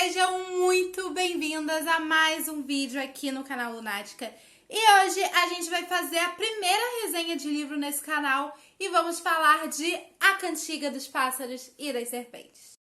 Sejam muito bem-vindas a mais um vídeo aqui no canal Lunática. E hoje a gente vai fazer a primeira resenha de livro nesse canal e vamos falar de A Cantiga dos Pássaros e das Serpentes.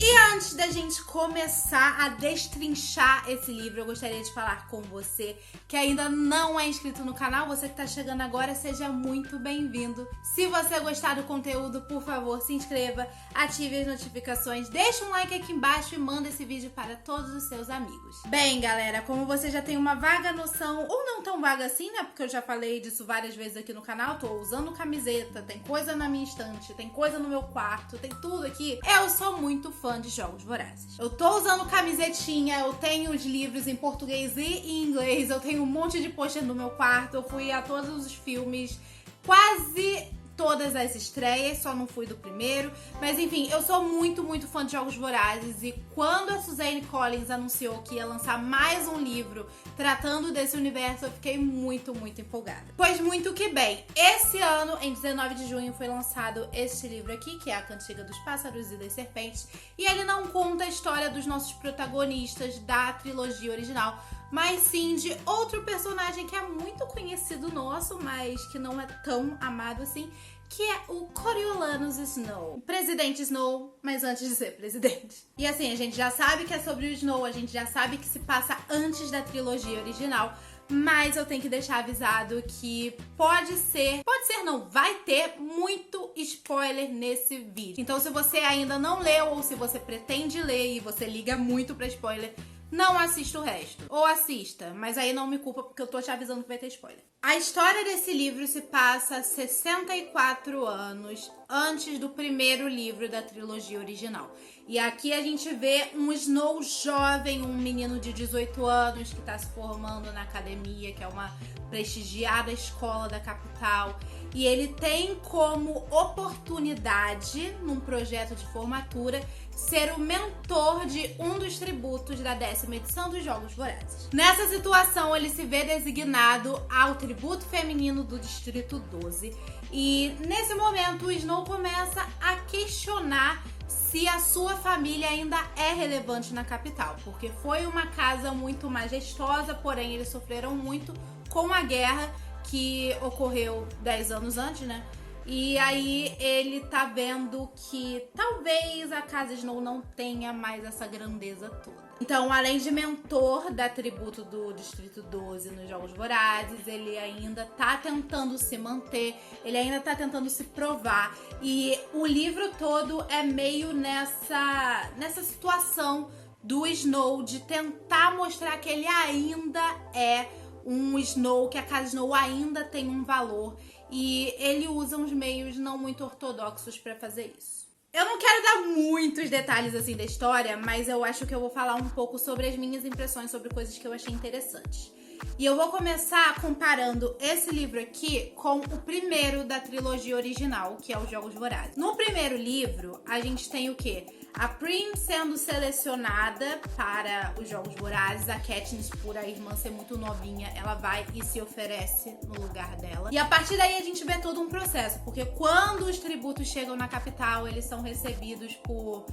E antes da gente começar a destrinchar esse livro, eu gostaria de falar com você que ainda não é inscrito no canal. Você que está chegando agora, seja muito bem-vindo. Se você gostar do conteúdo, por favor, se inscreva, ative as notificações, deixa um like aqui embaixo e manda esse vídeo para todos os seus amigos. Bem, galera, como você já tem uma vaga noção, ou não tão vaga assim, né? Porque eu já falei disso várias vezes aqui no canal, tô usando camiseta, tem coisa na minha estante, tem coisa no meu quarto, tem tudo aqui. Eu sou muito fã de Jogos Vorazes. Eu tô usando camisetinha, eu tenho os livros em português e em inglês, eu tenho um monte de pôster no meu quarto, eu fui a todos os filmes, quase todas as estreias, só não fui do primeiro, mas enfim, eu sou muito fã de Jogos Vorazes e quando a Suzanne Collins anunciou que ia lançar mais um livro tratando desse universo, eu fiquei muito empolgada. Pois muito que bem, esse ano, em 19 de junho, foi lançado este livro aqui, que é A Cantiga dos Pássaros e das Serpentes, e ele não conta a história dos nossos protagonistas da trilogia original, mas sim de outro personagem que é muito conhecido nosso, mas que não é tão amado assim, que é o Coriolanus Snow. O presidente Snow, mas antes de ser presidente. E assim, a gente já sabe que é sobre o Snow, a gente já sabe que se passa antes da trilogia original, mas eu tenho que deixar avisado que pode ser não, vai ter muito spoiler nesse vídeo. Então se você ainda não leu ou se você pretende ler e você liga muito pra spoiler, não assista o resto. Ou assista, mas aí não me culpa porque eu tô te avisando que vai ter spoiler. A história desse livro se passa 64 anos antes do primeiro livro da trilogia original. E aqui a gente vê um Snow jovem, um menino de 18 anos que tá se formando na academia, que é uma prestigiada escola da capital. E ele tem como oportunidade, num projeto de formatura, ser o mentor de um dos tributos da 10ª edição dos Jogos Vorazes. Nessa situação, ele se vê designado ao tributo feminino do Distrito 12. E nesse momento, o Snow começa a questionar se a sua família ainda é relevante na capital, porque foi uma casa muito majestosa, porém eles sofreram muito com a guerra que ocorreu 10 anos antes, né? E aí ele tá vendo que talvez a Casa Snow não tenha mais essa grandeza toda. Então, além de mentor da tributo do Distrito 12 nos Jogos Vorazes, ele ainda tá tentando se manter, ele ainda tá tentando se provar. E o livro todo é meio nessa situação do Snow de tentar mostrar que ele ainda é um Snow, que a Casa Snow ainda tem um valor. E ele usa uns meios não muito ortodoxos pra fazer isso. Eu não quero dar muitos detalhes assim da história, mas eu acho que eu vou falar um pouco sobre as minhas impressões sobre coisas que eu achei interessantes. E eu vou começar comparando esse livro aqui com o primeiro da trilogia original, que é os Jogos Vorazes. No primeiro livro, a gente tem o quê? A Prim sendo selecionada para os Jogos Vorazes, a Katniss, por a irmã ser muito novinha, ela vai e se oferece no lugar dela. E a partir daí a gente vê todo um processo, porque quando os tributos chegam na capital, eles são recebidos por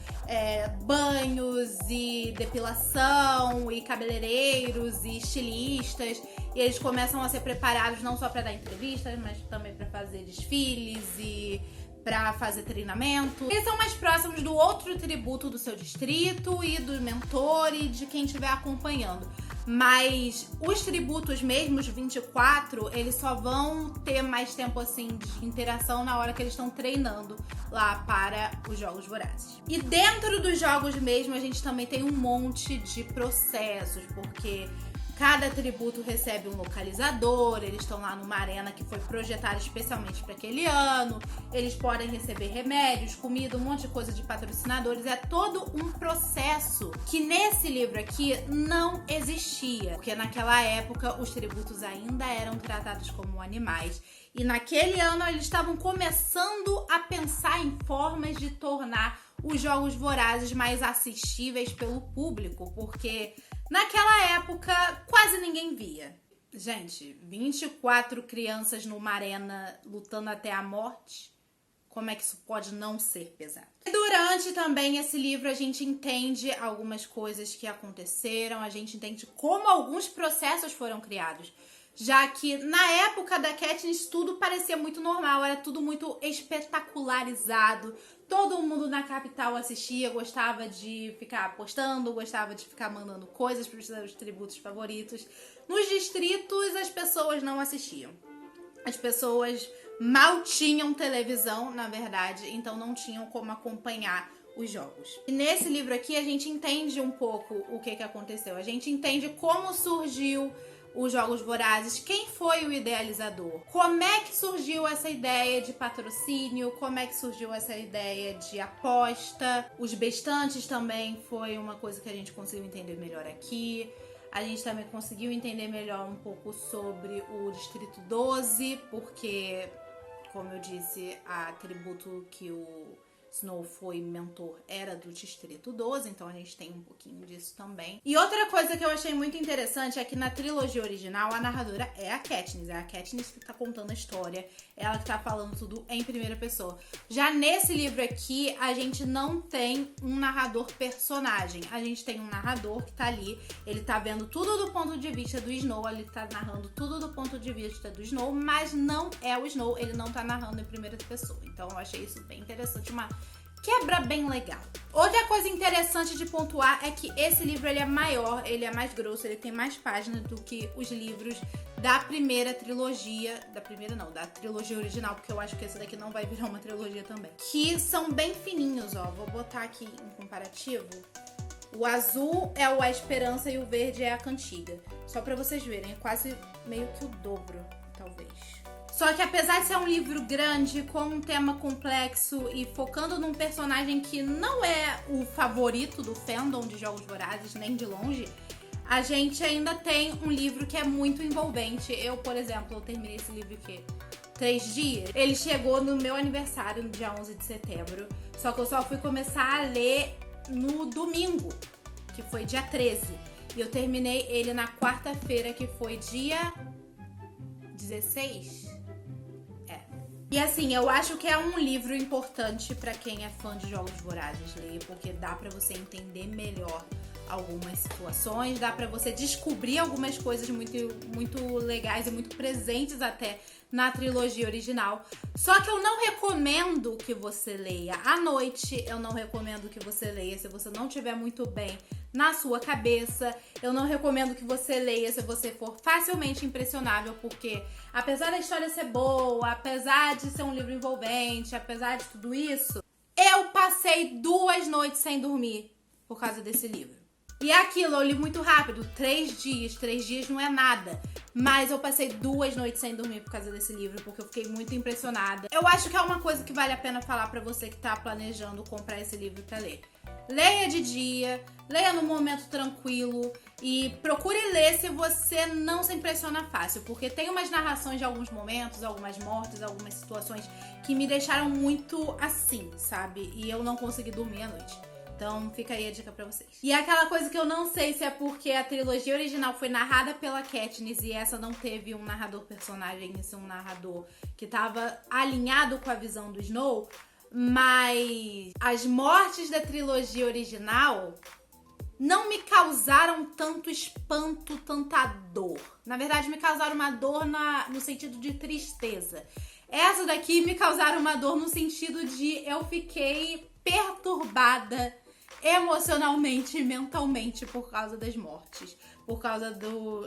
banhos e depilação e cabeleireiros e estilistas, e eles começam a ser preparados não só para dar entrevistas, mas também para fazer desfiles e pra fazer treinamento. Eles são mais próximos do outro tributo do seu distrito e do mentor e de quem estiver acompanhando. Mas os tributos mesmo, os 24, eles só vão ter mais tempo assim de interação na hora que eles estão treinando lá para os Jogos Vorazes. E dentro dos jogos mesmo, a gente também tem um monte de processos, porque cada tributo recebe um localizador, eles estão lá numa arena que foi projetada especialmente para aquele ano, eles podem receber remédios, comida, um monte de coisa de patrocinadores. É todo um processo que nesse livro aqui não existia, porque naquela época os tributos ainda eram tratados como animais. E naquele ano eles estavam começando a pensar em formas de tornar os Jogos Vorazes mais assistíveis pelo público, porque naquela época quase ninguém via. Gente, 24 crianças numa arena lutando até a morte como é que isso pode não ser pesado. E durante também esse livro a gente entende algumas coisas que aconteceram, a gente entende como alguns processos foram criados. Já que na época da Katniss tudo parecia muito normal, era tudo muito espetacularizado. Todo mundo na capital assistia, gostava de ficar postando, gostava de ficar mandando coisas para os seus tributos favoritos. Nos distritos as pessoas não assistiam. As pessoas mal tinham televisão, na verdade, então não tinham como acompanhar os jogos. E nesse livro aqui a gente entende um pouco o que aconteceu. A gente entende como surgiu os Jogos Vorazes, quem foi o idealizador, como é que surgiu essa ideia de patrocínio, como é que surgiu essa ideia de aposta. Os bestantes também foi uma coisa que a gente conseguiu entender melhor aqui. A gente também conseguiu entender melhor um pouco sobre o Distrito 12, porque, como eu disse, a tributo que o Snow foi mentor era do Distrito 12, então a gente tem um pouquinho disso também. E outra coisa que eu achei muito interessante é que na trilogia original a narradora é a Katniss que tá contando a história, ela que tá falando tudo em primeira pessoa. Já nesse livro aqui, a gente não tem um narrador personagem, a gente tem um narrador que tá ali, ele tá vendo tudo do ponto de vista do Snow, ele tá narrando tudo do ponto de vista do Snow, mas não é o Snow, ele não tá narrando em primeira pessoa. Então eu achei isso bem interessante, uma quebra bem legal. Outra coisa interessante de pontuar é que esse livro ele é maior, ele é mais grosso, ele tem mais páginas do que os livros da primeira trilogia, da trilogia original, porque eu acho que esse daqui não vai virar uma trilogia também. Que são bem fininhos, ó, vou botar aqui em comparativo. O azul é o A Esperança e o verde é a Cantiga. Só pra vocês verem, é quase meio que o dobro, talvez. Só que apesar de ser um livro grande, com um tema complexo e focando num personagem que não é o favorito do fandom de Jogos Vorazes, nem de longe, a gente ainda tem um livro que é muito envolvente. Eu, por exemplo, eu terminei esse livro que 3 dias. Ele chegou no meu aniversário, no dia 11 de setembro. Só que eu só fui começar a ler no domingo, que foi dia 13. E eu terminei ele na quarta-feira, que foi dia 16. E assim, eu acho que é um livro importante pra quem é fã de Jogos Vorazes ler, porque dá pra você entender melhor algumas situações, dá pra você descobrir algumas coisas muito legais e muito presentes até na trilogia original. Só que eu não recomendo que você leia à noite, eu não recomendo que você leia se você não estiver muito bem na sua cabeça. Eu não recomendo que você leia se você for facilmente impressionável, porque apesar da história ser boa, apesar de ser um livro envolvente, apesar de tudo isso, eu passei 2 noites sem dormir por causa desse livro. E é aquilo, eu li muito rápido, 3 dias. 3 dias não é nada. Mas eu passei 2 noites sem dormir por causa desse livro, porque eu fiquei muito impressionada. Eu acho que é uma coisa que vale a pena falar pra você que tá planejando comprar esse livro pra ler. Leia de dia, leia num momento tranquilo e procure ler se você não se impressiona fácil, porque tem umas narrações de alguns momentos, algumas mortes, algumas situações que me deixaram muito assim, sabe? E eu não consegui dormir à noite. Então fica aí a dica pra vocês. E aquela coisa que eu não sei se é porque a trilogia original foi narrada pela Katniss e essa não teve um narrador personagem, isso um narrador que tava alinhado com a visão do Snow, mas as mortes da trilogia original não me causaram tanto espanto, tanta dor. Na verdade, me causaram uma dor no sentido de tristeza. Essa daqui me causaram uma dor no sentido de eu fiquei perturbada emocionalmente e mentalmente por causa das mortes, por causa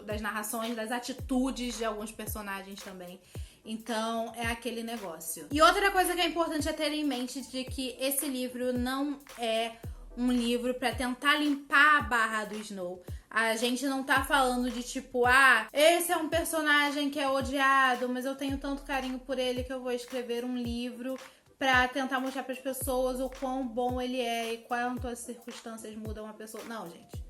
das narrações, das atitudes de alguns personagens também. Então, é aquele negócio. E outra coisa que é importante é ter em mente de que esse livro não é um livro pra tentar limpar a barra do Snow. A gente não tá falando de tipo, esse é um personagem que é odiado, mas eu tenho tanto carinho por ele que eu vou escrever um livro pra tentar mostrar pras pessoas o quão bom ele é e quanto as circunstâncias mudam a pessoa. Não, gente.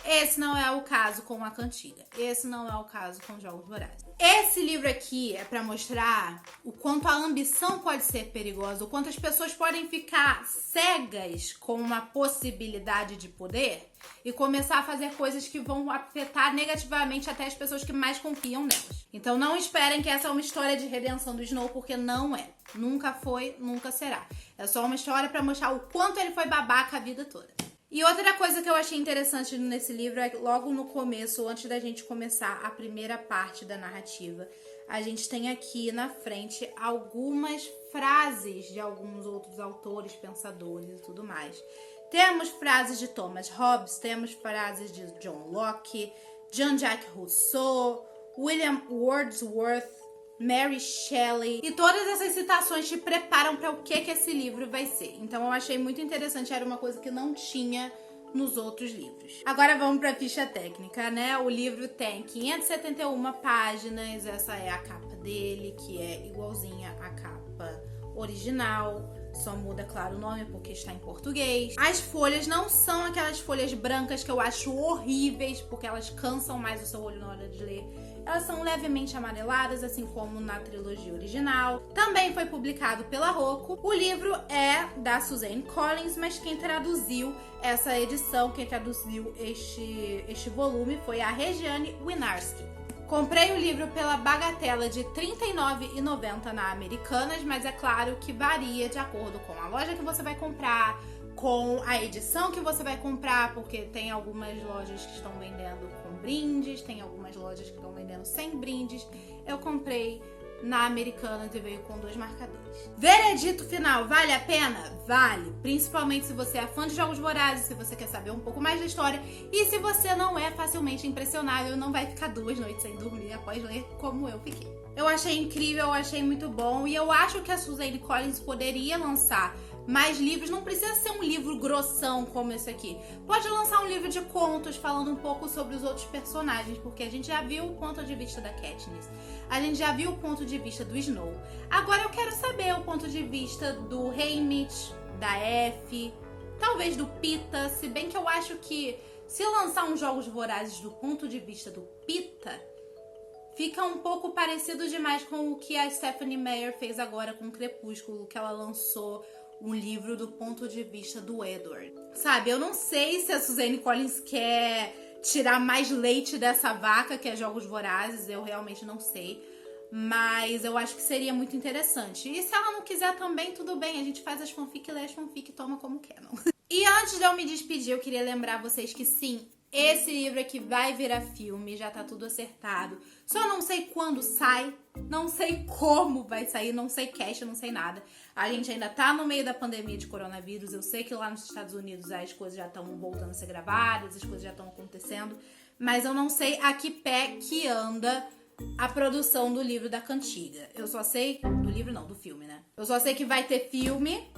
Esse não é o caso com a Cantiga. Esse não é o caso com Jogos Vorazes. Esse livro aqui é pra mostrar o quanto a ambição pode ser perigosa, o quanto as pessoas podem ficar cegas com uma possibilidade de poder e começar a fazer coisas que vão afetar negativamente até as pessoas que mais confiam nelas. Então não esperem que essa é uma história de redenção do Snow, porque não é. Nunca foi, nunca será. É só uma história pra mostrar o quanto ele foi babaca a vida toda. E outra coisa que eu achei interessante nesse livro é que logo no começo, antes da gente começar a primeira parte da narrativa, a gente tem aqui na frente algumas frases de alguns outros autores, pensadores e tudo mais. Temos frases de Thomas Hobbes, temos frases de John Locke, Jean-Jacques Rousseau, William Wordsworth, Mary Shelley, e todas essas citações te preparam para o que esse livro vai ser. Então eu achei muito interessante, era uma coisa que não tinha nos outros livros. Agora vamos para a ficha técnica, né? O livro tem 571 páginas, essa é a capa dele, que é igualzinha à capa original. Só muda, claro, o nome porque está em português. As folhas não são aquelas folhas brancas que eu acho horríveis, porque elas cansam mais o seu olho na hora de ler. Elas são levemente amareladas, assim como na trilogia original. Também foi publicado pela Rocco. O livro é da Suzanne Collins, mas quem traduziu essa edição, quem traduziu este volume foi a Regiane Winarski. Comprei o livro pela bagatela de R$ 39,90 na Americanas, mas é claro que varia de acordo com a loja que você vai comprar, com a edição que você vai comprar, porque tem algumas lojas que estão vendendo com brindes, tem algumas lojas que estão vendendo sem brindes. Eu comprei na Americanas e veio com 2 marcadores. Veredito final, vale a pena? Vale, principalmente se você é fã de Jogos Vorazes, se você quer saber um pouco mais da história e se você não é facilmente impressionável, não vai ficar 2 noites sem dormir após ler como eu fiquei. Eu achei incrível, eu achei muito bom e eu acho que a Suzanne Collins poderia lançar mais livros. Não precisa ser um livro grossão como esse aqui. Pode lançar um livro de contos falando um pouco sobre os outros personagens, porque a gente já viu o ponto de vista da Katniss, a gente já viu o ponto de vista do Snow. Agora eu quero saber o ponto de vista do Haymitch, da Effie, talvez do Peeta, se bem que eu acho que se lançar uns Jogos Vorazes do ponto de vista do Peeta, fica um pouco parecido demais com o que a Stephenie Meyer fez agora com o Crepúsculo, que ela lançou um livro do ponto de vista do Edward. Sabe, eu não sei se a Suzanne Collins quer tirar mais leite dessa vaca que é Jogos Vorazes, eu realmente não sei. Mas eu acho que seria muito interessante. E se ela não quiser também, tudo bem, a gente faz as fanfic, lê as fanfic e toma como quer, não? E antes de eu me despedir, eu queria lembrar vocês que sim, esse livro aqui vai virar filme, já tá tudo acertado. Só não sei quando sai, não sei como vai sair, não sei cast, não sei nada. A gente ainda tá no meio da pandemia de coronavírus. Eu sei que lá nos Estados Unidos as coisas já estão voltando a ser gravadas, as coisas já estão acontecendo. Mas eu não sei a que pé que anda a produção do livro da Cantiga. Eu só sei... Do livro não, do filme, né? Eu só sei que vai ter filme,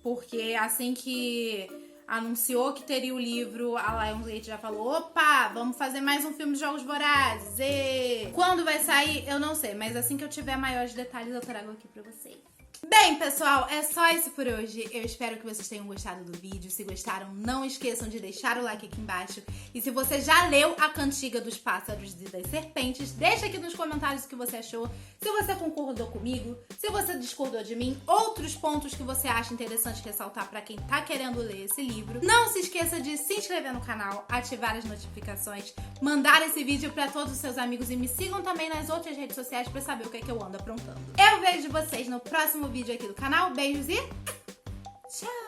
porque assim que anunciou que teria o livro, a Lionsgate já falou, opa, vamos fazer mais um filme de Jogos Vorazes. E quando vai sair, eu não sei, mas assim que eu tiver maiores detalhes eu trago aqui pra vocês. Bem, pessoal, é só isso por hoje. Eu espero que vocês tenham gostado do vídeo. Se gostaram, não esqueçam de deixar o like aqui embaixo. E se você já leu A Cantiga dos Pássaros e das Serpentes, deixa aqui nos comentários o que você achou. Se você concordou comigo, se você discordou de mim, outros pontos que você acha interessante ressaltar pra quem tá querendo ler esse livro. Não se esqueça de se inscrever no canal, ativar as notificações, mandar esse vídeo pra todos os seus amigos e me sigam também nas outras redes sociais pra saber o que é que eu ando aprontando. Eu vejo vocês no próximo vídeo aqui do canal. Beijos e tchau!